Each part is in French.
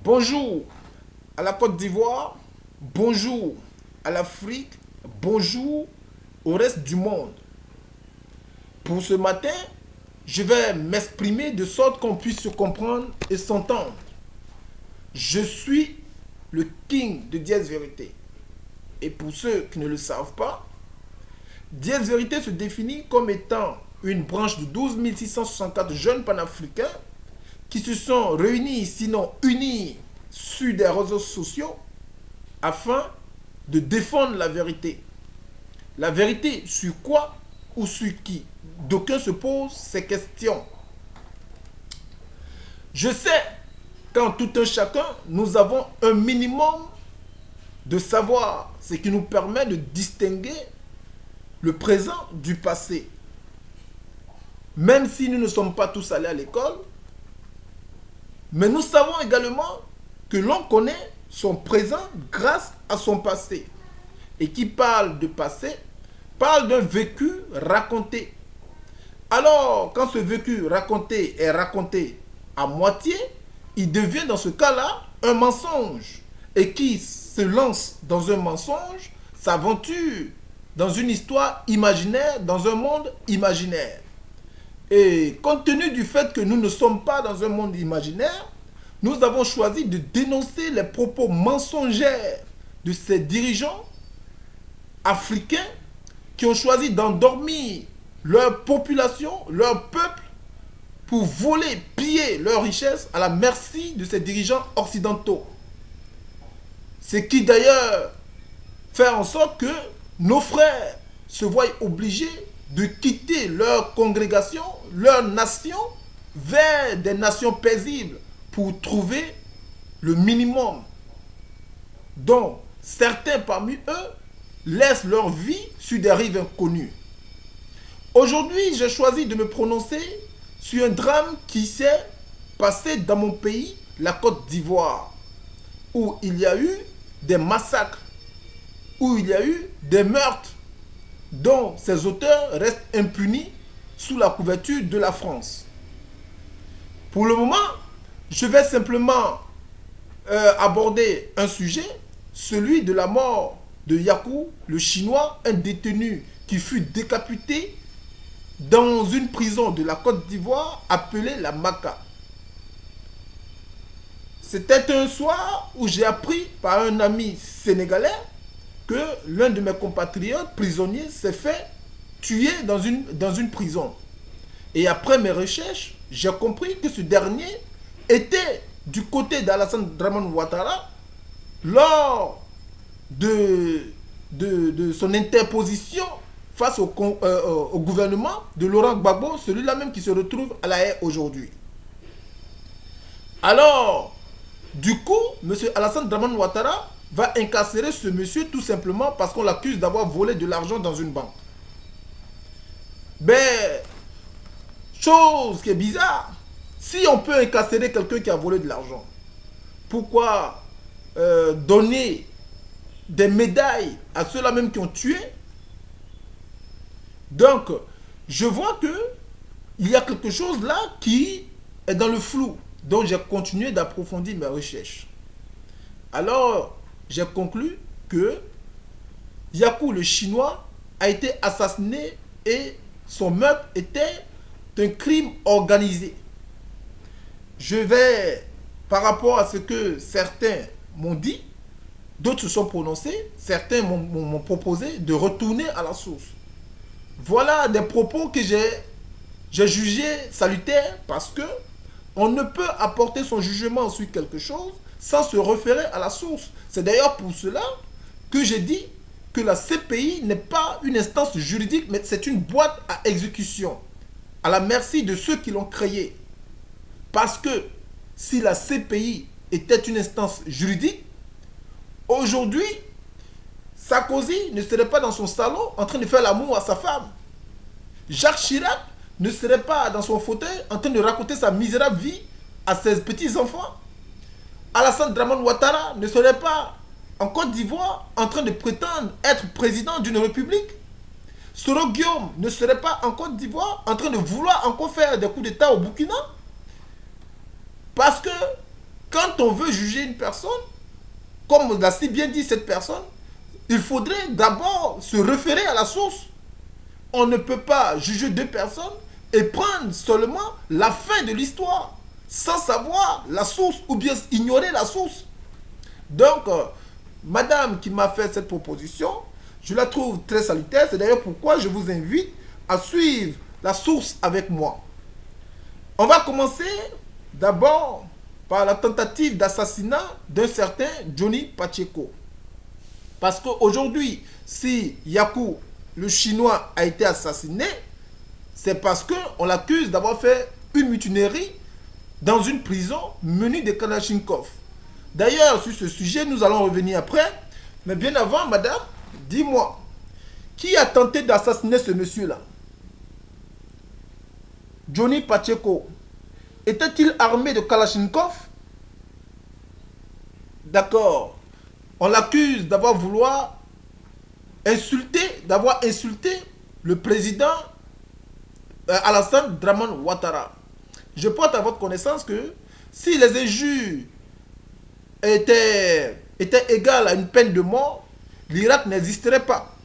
Bonjour à la Côte d'Ivoire, bonjour à l'Afrique, bonjour au reste du monde. Pour ce matin, je vais m'exprimer de sorte qu'on puisse se comprendre et s'entendre. Je suis le king de Diez Vérité. Et pour ceux qui ne le savent pas, Diez Vérité se définit comme étant une branche de 12 664 jeunes panafricains qui se sont réunis, sinon unis, sur des réseaux sociaux afin de défendre la vérité. La vérité sur quoi ou sur qui? D'aucuns se posent ces questions. Je sais qu'en tout un chacun, nous avons un minimum de savoir, ce qui nous permet de distinguer le présent du passé. Même si nous ne sommes pas tous allés à l'école, mais nous savons également que l'on connaît son présent grâce à son passé. Et qui parle de passé, parle d'un vécu raconté. Alors, quand ce vécu raconté est raconté à moitié, il devient dans ce cas-là un mensonge. Et qui se lance dans un mensonge s'aventure dans une histoire imaginaire, dans un monde imaginaire. Et compte tenu du fait que nous ne sommes pas dans un monde imaginaire, nous avons choisi de dénoncer les propos mensongers de ces dirigeants africains qui ont choisi d'endormir leur population, leur peuple, pour voler, piller leurs richesses à la merci de ces dirigeants occidentaux. Ce qui d'ailleurs fait en sorte que nos frères se voient obligés de quitter leur congrégation, leur nation, vers des nations paisibles pour trouver le minimum dont certains parmi eux laissent leur vie sur des rives inconnues. Aujourd'hui, j'ai choisi de me prononcer sur un drame qui s'est passé dans mon pays, la Côte d'Ivoire, où il y a eu des massacres, où il y a eu des meurtres, dont ces auteurs restent impunis sous la couverture de la France. Pour le moment, je vais simplement aborder un sujet, celui de la mort de Yakou, le Chinois, un détenu qui fut décapité dans une prison de la Côte d'Ivoire appelée la Maka. C'était un soir où j'ai appris par un ami sénégalais que l'un de mes compatriotes prisonniers s'est fait tuer dans une prison. Et après mes recherches, j'ai compris que ce dernier était du côté d'Alassane Dramane Ouattara lors de son interposition face au gouvernement de Laurent Gbagbo, celui-là même qui se retrouve à La Haye aujourd'hui. Alors, du coup, M. Alassane Dramane Ouattara va incarcérer ce monsieur tout simplement parce qu'on l'accuse d'avoir volé de l'argent dans une banque. Ben, chose qui est bizarre, si on peut incarcérer quelqu'un qui a volé de l'argent, pourquoi donner des médailles à ceux-là même qui ont tué? Donc, je vois que il y a quelque chose là qui est dans le flou. Donc, j'ai continué d'approfondir mes recherches. Alors, j'ai conclu que Yakou, le Chinois, a été assassiné et son meurtre était un crime organisé. Je vais, par rapport à ce que certains m'ont dit, d'autres se sont prononcés, certains m'ont proposé de retourner à la source. Voilà des propos que j'ai jugés salutaires parce que on ne peut apporter son jugement sur quelque chose sans se référer à la source. C'est d'ailleurs pour cela que j'ai dit que la CPI n'est pas une instance juridique, mais c'est une boîte à exécution, à la merci de ceux qui l'ont créée. Parce que si la CPI était une instance juridique, aujourd'hui, Sarkozy ne serait pas dans son salon en train de faire l'amour à sa femme. Jacques Chirac ne serait pas dans son fauteuil en train de raconter sa misérable vie à ses petits-enfants. Alassane Dramane Ouattara ne serait pas en Côte d'Ivoire en train de prétendre être président d'une république. Soro Guillaume ne serait pas en Côte d'Ivoire en train de vouloir encore faire des coups d'État au Burkina. Parce que quand on veut juger une personne, comme l'a si bien dit cette personne, il faudrait d'abord se référer à la source. On ne peut pas juger deux personnes et prendre seulement la fin de l'histoire, sans savoir la source ou bien ignorer la source. Donc, madame qui m'a fait cette proposition, je la trouve très salutaire. C'est d'ailleurs pourquoi je vous invite à suivre la source avec moi. On va commencer d'abord par la tentative d'assassinat d'un certain Johnny Pacheco. Parce qu'aujourd'hui, si Yakou, le Chinois, a été assassiné, c'est parce qu'on l'accuse d'avoir fait une mutinerie dans une prison menue de Kalachnikov. D'ailleurs, sur ce sujet, nous allons revenir après. Mais bien avant, madame, dis-moi, qui a tenté d'assassiner ce monsieur-là? Johnny Pacheco. Était-il armé de Kalachnikov? D'accord. On l'accuse d'avoir insulté le président Alassane Dramane Ouattara. Je porte à votre connaissance que si les injures étaient égales à une peine de mort, l'Irak n'existerait pas.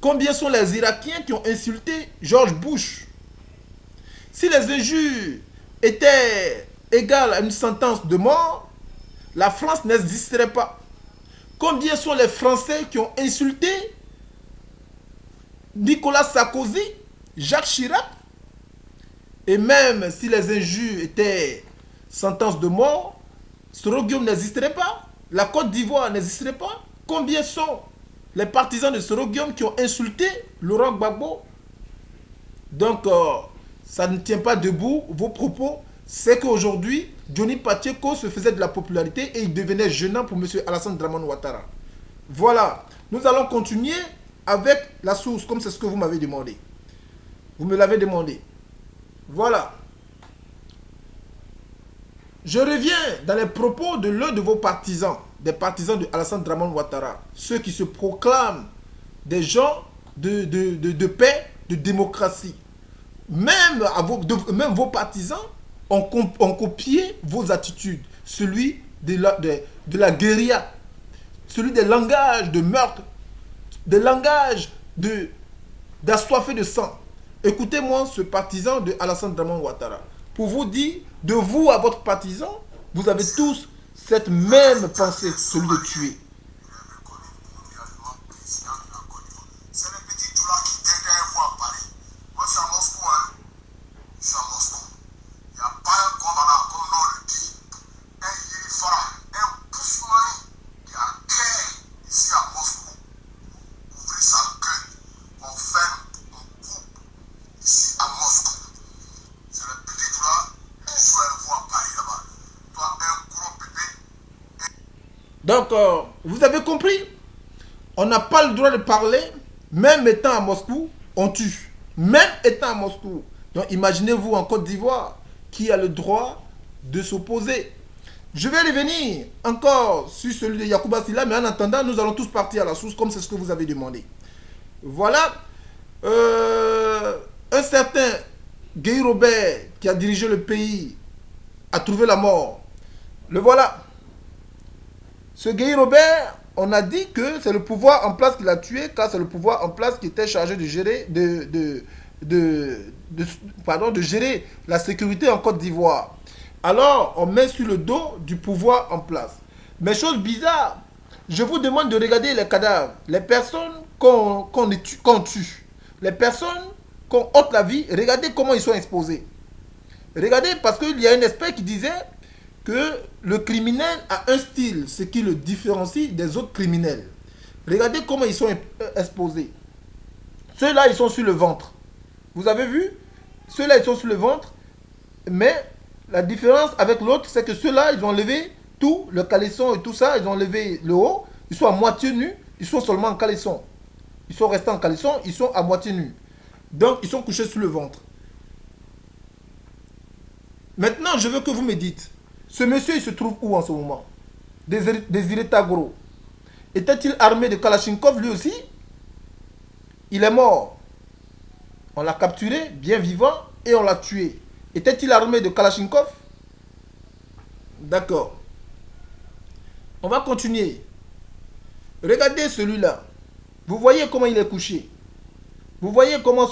Combien sont les Irakiens qui ont insulté George Bush? Si les injures étaient égales à une sentence de mort, la France n'existerait pas. Combien sont les Français qui ont insulté Nicolas Sarkozy, Jacques Chirac? Et même si les injures étaient sentence de mort, Soro Guillaume n'existerait pas. La Côte d'Ivoire n'existerait pas. Combien sont les partisans de Soro Guillaume qui ont insulté Laurent Gbagbo? Donc, ça ne tient pas debout vos propos. C'est qu'aujourd'hui, Johnny Pacheco se faisait de la popularité et il devenait gênant pour M. Alassane Dramane Ouattara. Voilà. Nous allons continuer avec la source, comme c'est ce que vous m'avez demandé. Vous me l'avez demandé. Voilà. Je reviens dans les propos de l'un de vos partisans, des partisans de Alassane Dramane Ouattara, ceux qui se proclament des gens de paix, de démocratie. Même vos partisans ont copié vos attitudes, celui de la guérilla, celui des langages de meurtre, des langages d'assoiffé de sang. Écoutez-moi ce partisan de Alassane Dramane Ouattara. Pour vous dire, de vous à votre partisan, vous avez tous cette même pensée, celui de tuer. Donc, vous avez compris? On n'a pas le droit de parler, même étant à Moscou, on tue. Même étant à Moscou. Donc, imaginez-vous en Côte d'Ivoire, qui a le droit de s'opposer. Je vais revenir encore sur celui de Yacouba Sylla, mais en attendant, nous allons tous partir à la source, comme c'est ce que vous avez demandé. Voilà. Un certain Guy Robert, qui a dirigé le pays, a trouvé la mort. Le voilà. Ce Guy Robert, on a dit que c'est le pouvoir en place qui l'a tué, car c'est le pouvoir en place qui était chargé de gérer, de gérer la sécurité en Côte d'Ivoire. Alors, on met sur le dos du pouvoir en place. Mais chose bizarre, je vous demande de regarder les cadavres, les personnes qu'on tue, les personnes qu'on ôte la vie, regardez comment ils sont exposés. Regardez, parce qu'il y a un expert qui disait que le criminel a un style, ce qui le différencie des autres criminels. Regardez comment ils sont exposés. Ceux-là, ils sont sur le ventre. Vous avez vu? Ceux-là, ils sont sur le ventre. Mais la différence avec l'autre, c'est que ceux-là, ils ont levé tout, le caleçon et tout ça. Ils ont levé le haut. Ils sont à moitié nus. Ils sont seulement en caleçon. Ils sont restés en caleçon. Ils sont à moitié nus. Donc, ils sont couchés sur le ventre. Maintenant, je veux que vous me dites, ce monsieur, il se trouve où en ce moment? Désiré Tagoro. Était-il armé de Kalachnikov lui aussi? Il est mort. On l'a capturé, bien vivant, et on l'a tué. Était-il armé de Kalachnikov? D'accord. On va continuer. Regardez celui-là. Vous voyez comment il est couché. Vous voyez comment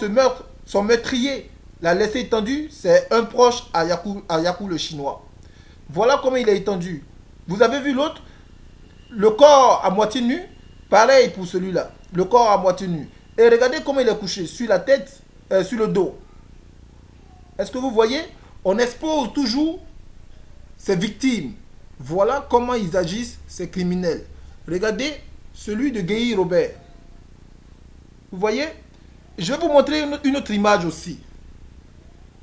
son meurtrier l'a laissé étendu. C'est un proche à Yakou le Chinois. Voilà comment il est étendu. Vous avez vu l'autre? Le corps à moitié nu. Pareil pour celui-là. Le corps à moitié nu. Et regardez comment il est couché. Sur la tête, sur le dos. Est-ce que vous voyez? On expose toujours ses victimes. Voilà comment ils agissent, ces criminels. Regardez celui de Guy Robert. Vous voyez? Je vais vous montrer une autre image aussi.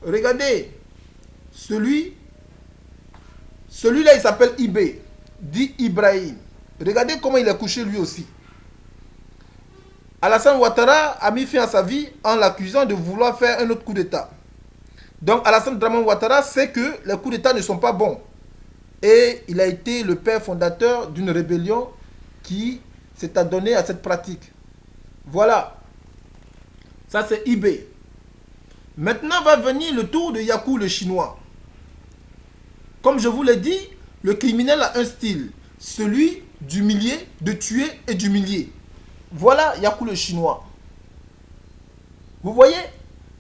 Regardez. Celui-là, il s'appelle Ibé. Dit Ibrahim. Regardez comment il est couché lui aussi. Alassane Ouattara a mis fin à sa vie en l'accusant de vouloir faire un autre coup d'État. Donc Alassane Draman Ouattara sait que les coups d'État ne sont pas bons. Et il a été le père fondateur d'une rébellion qui s'est adonné à cette pratique. Voilà. Ça c'est Ibé. Maintenant va venir le tour de Yakou le Chinois. Comme je vous l'ai dit, le criminel a un style. Celui d'humilier, de tuer et d'humilier. Voilà Yakou le Chinois. Vous voyez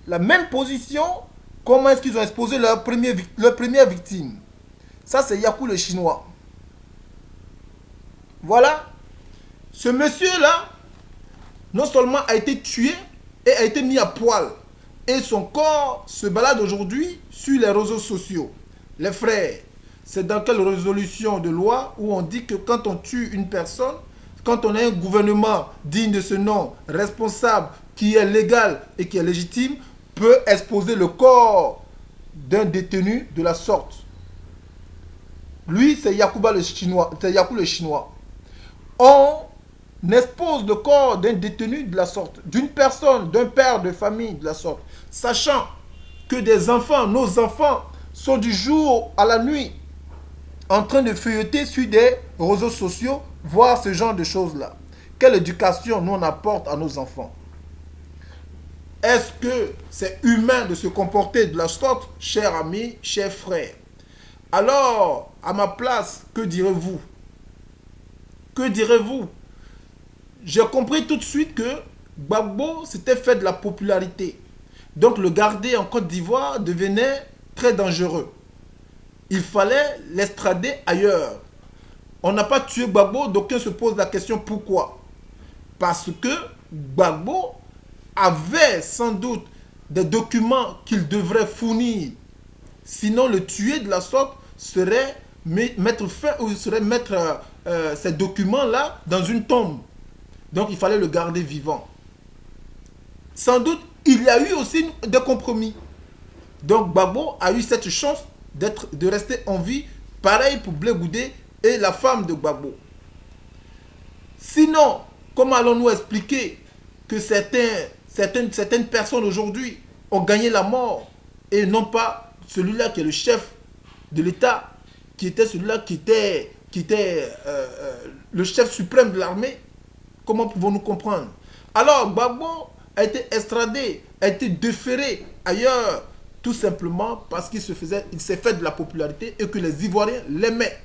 la même position. Comment est-ce qu'ils ont exposé leur première victime? Ça, c'est Yakou le Chinois. Voilà. Ce monsieur-là, non seulement a été tué, et a été mis à poil. Et son corps se balade aujourd'hui sur les réseaux sociaux. Les frères, c'est dans quelle résolution de loi où on dit que quand on tue une personne, quand on a un gouvernement digne de ce nom, responsable, qui est légal et qui est légitime, peut exposer le corps d'un détenu de la sorte. Lui, c'est Yakou le Chinois. On expose le corps d'un détenu de la sorte, d'une personne, d'un père de famille de la sorte, sachant que des enfants, nos enfants, sont du jour à la nuit en train de feuilleter sur des réseaux sociaux, voir ce genre de choses-là. Quelle éducation nous on apporte à nos enfants? Est-ce que c'est humain de se comporter de la sorte, chers amis, chers frères? Alors, à ma place, que direz-vous? Que direz-vous? J'ai compris tout de suite que Gbagbo s'était fait de la popularité. Donc le garder en Côte d'Ivoire devenait très dangereux. Il fallait l'extrader ailleurs. On n'a pas tué Gbagbo, d'aucuns se posent la question pourquoi? Parce que Gbagbo avait sans doute des documents qu'il devrait fournir. Sinon, le tuer de la sorte serait mettre fin ou serait mettre ces documents-là dans une tombe. Donc, il fallait le garder vivant. Sans doute, il y a eu aussi des compromis. Donc, Gbagbo a eu cette chance de rester en vie. Pareil pour Blé Goudé et la femme de Gbagbo. Sinon, comment allons-nous expliquer que certaines personnes aujourd'hui ont gagné la mort et non pas celui-là qui est le chef de l'État, qui était celui-là qui était le chef suprême de l'armée? Comment pouvons-nous comprendre? Alors, Gbagbo a été extradé, a été déféré ailleurs, tout simplement parce qu'il s'est fait de la popularité et que les Ivoiriens l'aimaient.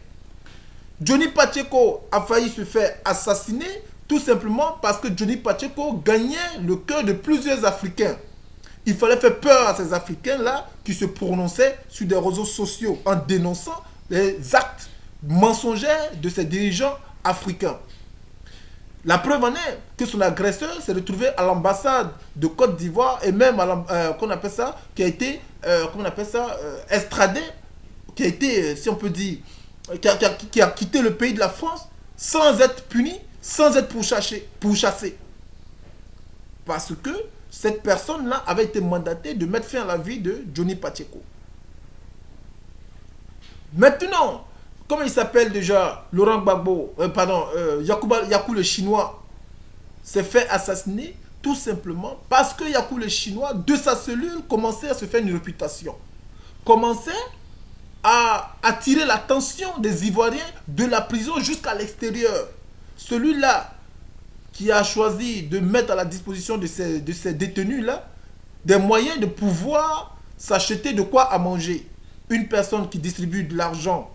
Johnny Pacheco a failli se faire assassiner tout simplement parce que Johnny Pacheco gagnait le cœur de plusieurs Africains. Il fallait faire peur à ces Africains-là qui se prononçaient sur des réseaux sociaux en dénonçant les actes mensongers de ces dirigeants africains. La preuve en est que son agresseur s'est retrouvé à l'ambassade de Côte d'Ivoire et même qu'on appelle ça, qui a été extradé, qui a été, si on peut dire, qui a quitté le pays de la France sans être puni, sans être pourchassé. Parce que cette personne-là avait été mandatée de mettre fin à la vie de Johnny Pacheco. Maintenant, comment il s'appelle déjà, Laurent Gbagbo, Yakou le Chinois, s'est fait assassiner tout simplement parce que Yakou le Chinois, de sa cellule, commençait à se faire une réputation. Commençait à attirer l'attention des Ivoiriens de la prison jusqu'à l'extérieur. Celui-là qui a choisi de mettre à la disposition de ces détenus-là des moyens de pouvoir s'acheter de quoi à manger. Une personne qui distribue de l'argent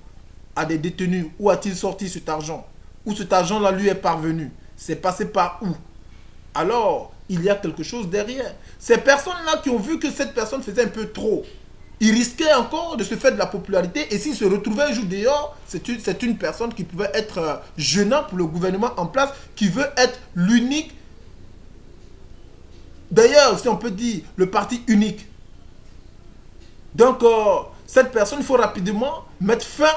à des détenus? Où a-t-il sorti cet argent? Où cet argent-là lui est parvenu? C'est passé par où? Alors, il y a quelque chose derrière. Ces personnes-là qui ont vu que cette personne faisait un peu trop, ils risquaient encore de se faire de la popularité. Et s'ils se retrouvaient un jour dehors, c'est une personne qui pouvait être gênante pour le gouvernement en place, qui veut être l'unique. D'ailleurs, si on peut dire, le parti unique. Donc, cette personne, il faut rapidement mettre fin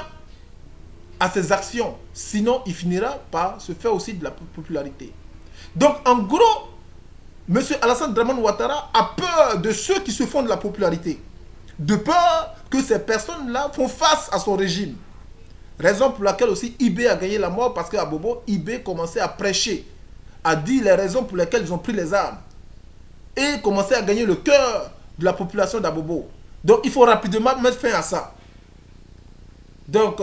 à ses actions. Sinon, il finira par se faire aussi de la popularité. Donc, en gros, M. Alassane Dramane Ouattara a peur de ceux qui se font de la popularité. De peur que ces personnes-là font face à son régime. Raison pour laquelle aussi IB a gagné la mort, parce qu'à Bobo, IB commençait à prêcher, à dire les raisons pour lesquelles ils ont pris les armes. Et commençait à gagner le cœur de la population d'Abobo. Donc il faut rapidement mettre fin à ça. Donc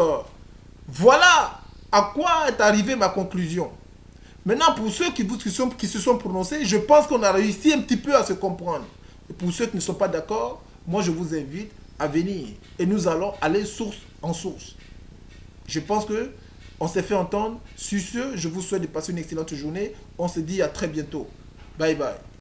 voilà à quoi est arrivée ma conclusion. Maintenant, pour ceux qui se sont prononcés, je pense qu'on a réussi un petit peu à se comprendre. Et pour ceux qui ne sont pas d'accord, moi je vous invite à venir. Et nous allons aller source en source. Je pense que on s'est fait entendre. Sur ce, je vous souhaite de passer une excellente journée. On se dit à très bientôt. Bye bye.